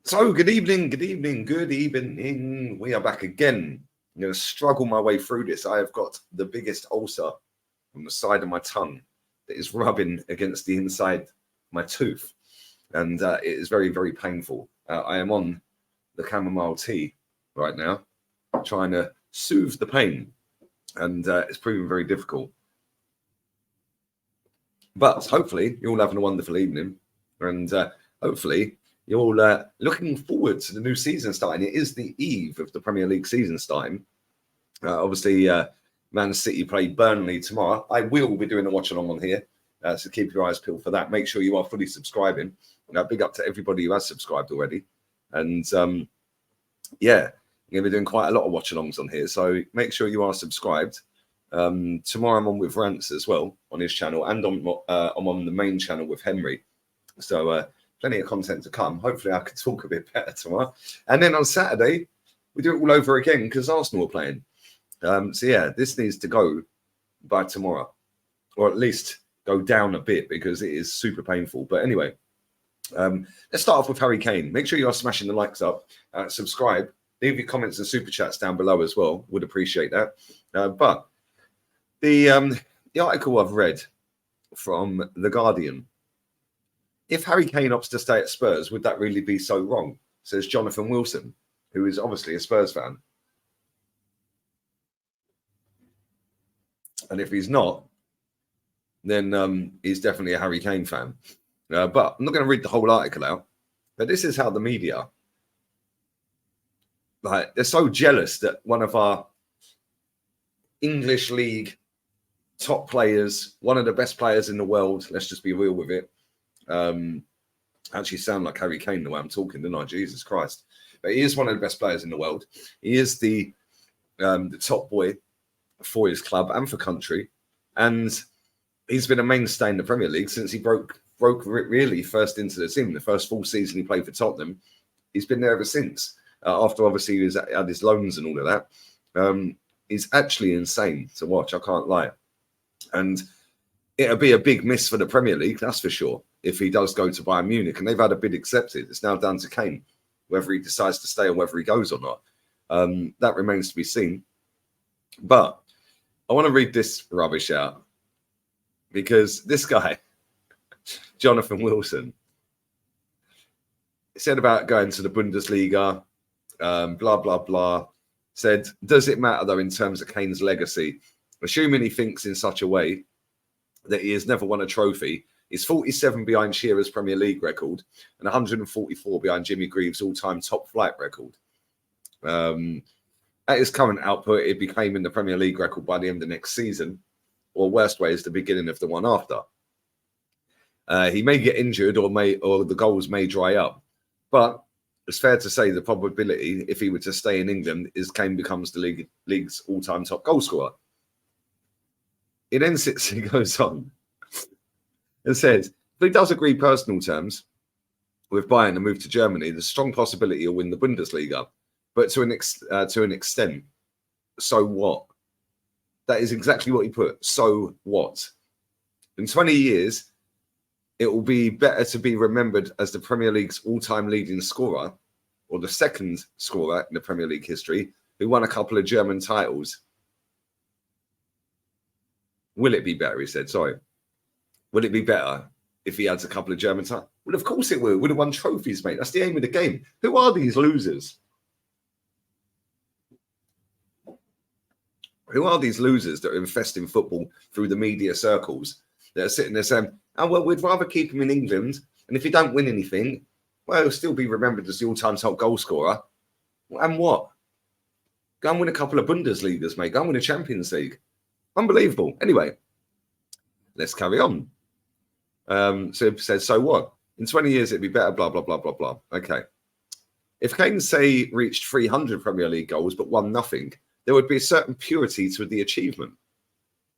So, good evening, good evening, good evening. We are back again. I'm going to struggle my way through this. I have got the biggest ulcer on the side of my tongue that is rubbing against the inside of my tooth. And it is very, very painful. I am on the chamomile tea right now, trying to soothe the pain. And it's proving very difficult. But hopefully, you're all having a wonderful evening. And hopefully, you're all looking forward to the new season starting. It is the eve of the Premier League season starting. Obviously, Man City play Burnley tomorrow. I will be doing a watch along on here, so keep your eyes peeled for that. Make sure you are fully subscribing. Big up to everybody who has subscribed already. And yeah, I'm going to be doing quite a lot of watch alongs on here, so make sure you are subscribed. Tomorrow I'm on with Rance as well on his channel, and I'm on the main channel with Henry. So plenty of content to come. Hopefully I can talk a bit better tomorrow. And then on Saturday, we do it all over again because Arsenal are playing. So yeah, this needs to go by tomorrow, or at least go down a bit because it is super painful. But anyway, let's start off with Harry Kane. Make sure you are smashing the likes up, subscribe, leave your comments and super chats down below as well. Would appreciate that. But the article I've read from The Guardian, if Harry Kane opts to stay at Spurs, would that really be so wrong? Says Jonathan Wilson, who is obviously a Spurs fan. And if he's not, then he's definitely a Harry Kane fan. But I'm not going to read the whole article out. But this is how the media, they're so jealous that one of our English league top players, one of the best players in the world, let's just be real with it. Actually sound like Harry Kane the way I'm talking, don't I? Jesus Christ. But he is one of the best players in the world. He is the top boy for his club and for country. And he's been a mainstay in the Premier League since he broke really first into the team. The first full season he played for Tottenham. He's been there ever since. After obviously he had his loans and all of that. He's actually insane to watch, I can't lie. And it'll be a big miss for the Premier League, that's for sure, if he does go to Bayern Munich. And they've had a bid accepted. It's now down to Kane, whether he decides to stay or whether he goes or not. That remains to be seen. But I want to read this rubbish out because this guy, Jonathan Wilson, said about going to the Bundesliga, blah, blah, blah. Said, does it matter, though, in terms of Kane's legacy? Assuming he thinks in such a way that he has never won a trophy. He's 47 behind Shearer's Premier League record and 144 behind Jimmy Greaves' all-time top flight record. At his current output, he'd be claiming the Premier League record by the end of next season, or worst way is the beginning of the one after. He may get injured or the goals may dry up. But it's fair to say the probability, if he were to stay in England, is Kane becomes the league's all-time top goal scorer. He then he goes on and says, if he does agree personal terms with Bayern and move to Germany, there's a strong possibility he'll win the Bundesliga. But to an extent, so what? That is exactly what he put. So what? In 20 years, it will be better to be remembered as the Premier League's all-time leading scorer, or the second scorer in the Premier League history, who won a couple of German titles. Will it be better, he said, sorry. Will it be better if he adds a couple of German titles? Well, of course it will. Would have won trophies, mate. That's the aim of the game. Who are these losers? Who are these losers that are infesting football through the media circles that are sitting there saying, oh, well, we'd rather keep him in England. And if he don't win anything, well, he'll still be remembered as the all-time top goal scorer. And what? Go and win a couple of Bundesligas, mate. Go and win a Champions League. Unbelievable. Anyway, let's carry on. So it says, so what? In 20 years, it'd be better, blah, blah, blah, blah, blah. Okay. If Kane, say, reached 300 Premier League goals but won nothing, there would be a certain purity to the achievement,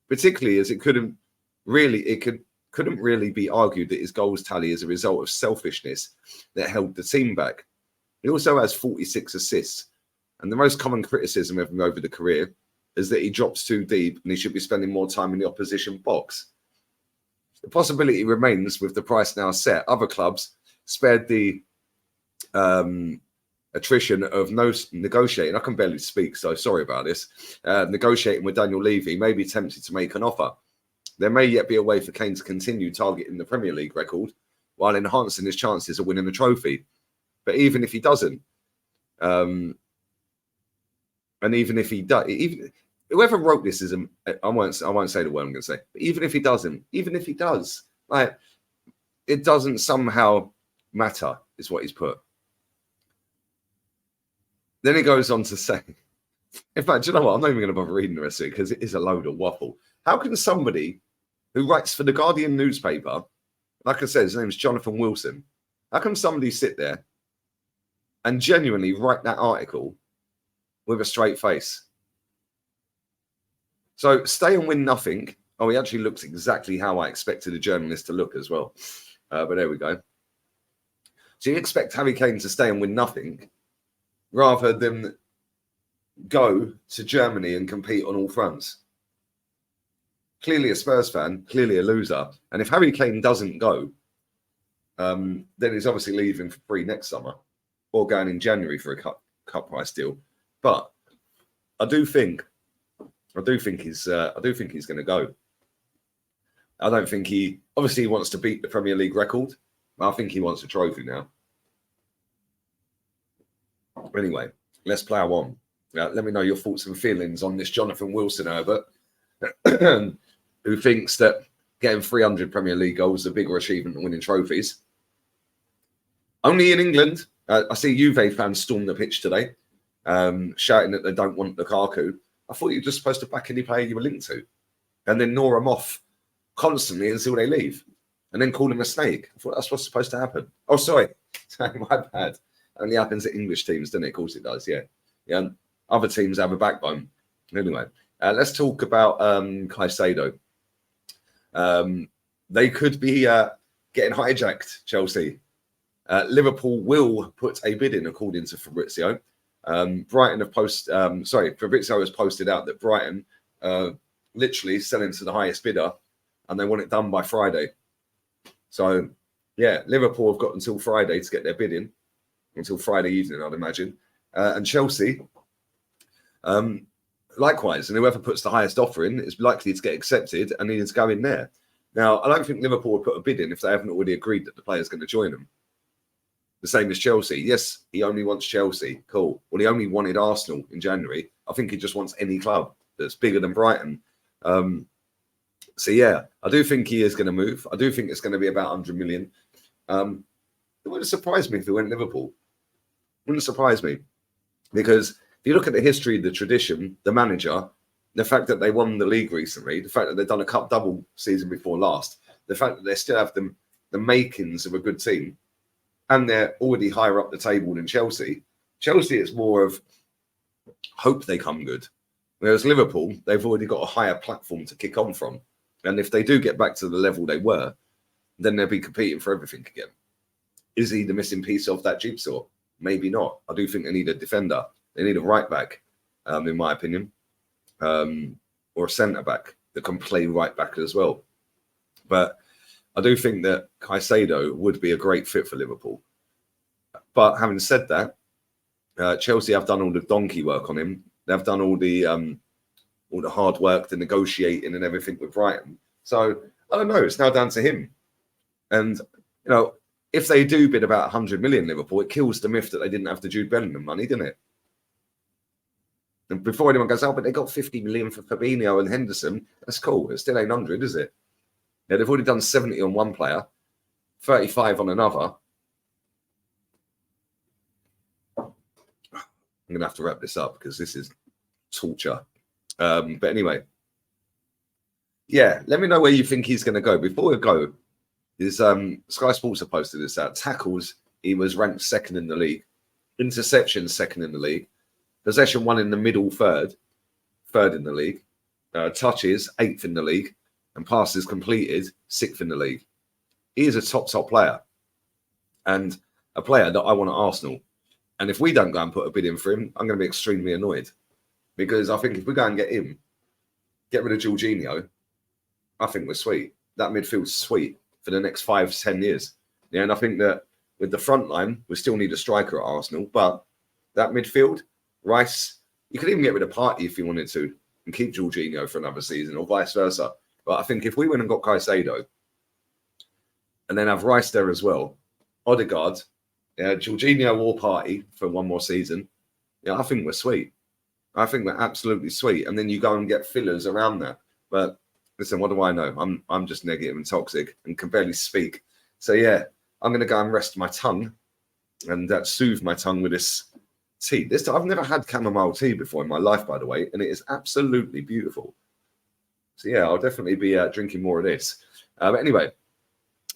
particularly as it couldn't really be argued that his goals tally is a result of selfishness that held the team back. He also has 46 assists, and the most common criticism of him over the career is that he drops too deep and he should be spending more time in the opposition box. The possibility remains, with the price now set, other clubs spared the attrition of no negotiating. I can barely speak, so sorry about this. Negotiating with Daniel Levy, may be tempted to make an offer. There may yet be a way for Kane to continue targeting the Premier League record while enhancing his chances of winning a trophy. But even if he doesn't, and even if he does, even whoever wrote this is I won't say the word I'm going to say. But even if he doesn't, even if he does, like, it doesn't somehow matter, is what he's put. Then he goes on to say, in fact, do you know what? I'm not even going to bother reading the rest of it because it is a load of waffle. How can somebody who writes for the Guardian newspaper, like I said, his name's Jonathan Wilson, how can somebody sit there and genuinely write that article with a straight face? So stay and win nothing. Oh, he actually looks exactly how I expected a journalist to look as well. But there we go. So you expect Harry Kane to stay and win nothing rather than go to Germany and compete on all fronts. Clearly a Spurs fan, clearly a loser. And if Harry Kane doesn't go, then he's obviously leaving for free next summer or going in January for a cut price deal. But I do think he's going to go. I don't think he wants to beat the Premier League record. I think he wants a trophy now. Anyway, let's plough on. Let me know your thoughts and feelings on this Jonathan Wilson, Herbert, who thinks that getting 300 Premier League goals is a bigger achievement than winning trophies. Only in England. I see Juve fans storm the pitch today, shouting that they don't want Lukaku. I thought you were just supposed to back any player you were linked to and then gnaw them off constantly until they leave and then call them a snake. I thought that's what's supposed to happen. Oh, sorry. My bad. Only happens at English teams, doesn't it? Of course it does, yeah. Yeah. Other teams have a backbone. Anyway, let's talk about Caicedo. They could be getting hijacked, Chelsea. Liverpool will put a bid in, according to Fabrizio. Fabrizio has posted out that Brighton literally selling to the highest bidder and they want it done by Friday. So, yeah, Liverpool have got until Friday to get their bid in, until Friday evening, I'd imagine. And Chelsea, likewise, and whoever puts the highest offer in is likely to get accepted and needs to go in there. Now, I don't think Liverpool would put a bid in if they haven't already agreed that the player's going to join them. The same as Chelsea. Yes, he only wants Chelsea. Cool. Well, he only wanted Arsenal in January. I think he just wants any club that's bigger than Brighton. So, yeah, I do think he is going to move. I do think it's going to be about 100 million. It wouldn't surprise me if he went Liverpool. Wouldn't surprise me. Because if you look at the history, the tradition, the manager, the fact that they won the league recently, the fact that they've done a cup double season before last, the fact that they still have the makings of a good team, and they're already higher up the table than Chelsea. Chelsea, it's more of hope they come good. Whereas Liverpool, they've already got a higher platform to kick on from. And if they do get back to the level they were, then they'll be competing for everything again. Is he the missing piece of that jigsaw? Maybe not. I do think they need a defender. They need a right back, in my opinion, or a centre back that can play right back as well. But I do think that Caicedo would be a great fit for Liverpool. But having said that, Chelsea have done all the donkey work on him. They've done all the hard work, the negotiating and everything with Brighton. So I don't know. It's now down to him. And, you know, if they do bid about 100 million Liverpool, it kills the myth that they didn't have the Jude Bellingham money, didn't it? And before anyone goes, oh, but they got 50 million for Fabinho and Henderson, that's cool. It still ain't 100, is it? Yeah, they've already done 70 on one player, 35 on another. I'm going to have to wrap this up because this is torture. But anyway, yeah, let me know where you think he's going to go. Before we go, Sky Sports have posted this out. Tackles, he was ranked second in the league. Interceptions, second in the league. Possession, one in the middle, third in the league. Touches, 8th in the league. And passes completed, 6th in the league. He is a top player. And a player that I want at Arsenal. And if we don't go and put a bid in for him, I'm going to be extremely annoyed. Because I think if we go and get him, get rid of Jorginho, I think we're sweet. That midfield's sweet for the next 5-10 years. Yeah, and I think that with the front line, we still need a striker at Arsenal, but that midfield, Rice, you could even get rid of Partey if you wanted to and keep Jorginho for another season or vice versa. But I think if we went and got Caicedo and then have Rice there as well, Odegaard, Jorginho or Partey for one more season, I think we're sweet. I think we're absolutely sweet. And then you go and get fillers around there. But listen, what do I know? I'm just negative and toxic and can barely speak. So yeah, I'm going to go and rest my tongue and soothe my tongue with this tea. I've never had chamomile tea before in my life, by the way, and it is absolutely beautiful. So yeah, I'll definitely be drinking more of this. But anyway,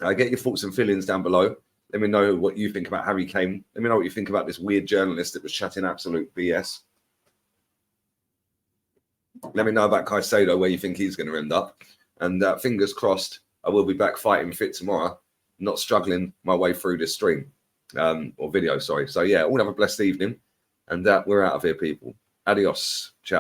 get your thoughts and feelings down below. Let me know what you think about Harry Kane. Let me know what you think about this weird journalist that was chatting absolute BS. Let me know about Caicedo, where you think he's going to end up. And fingers crossed, I will be back fighting fit tomorrow, not struggling my way through this stream or video, sorry. So yeah, all have a blessed evening. And we're out of here, people. Adios. Ciao.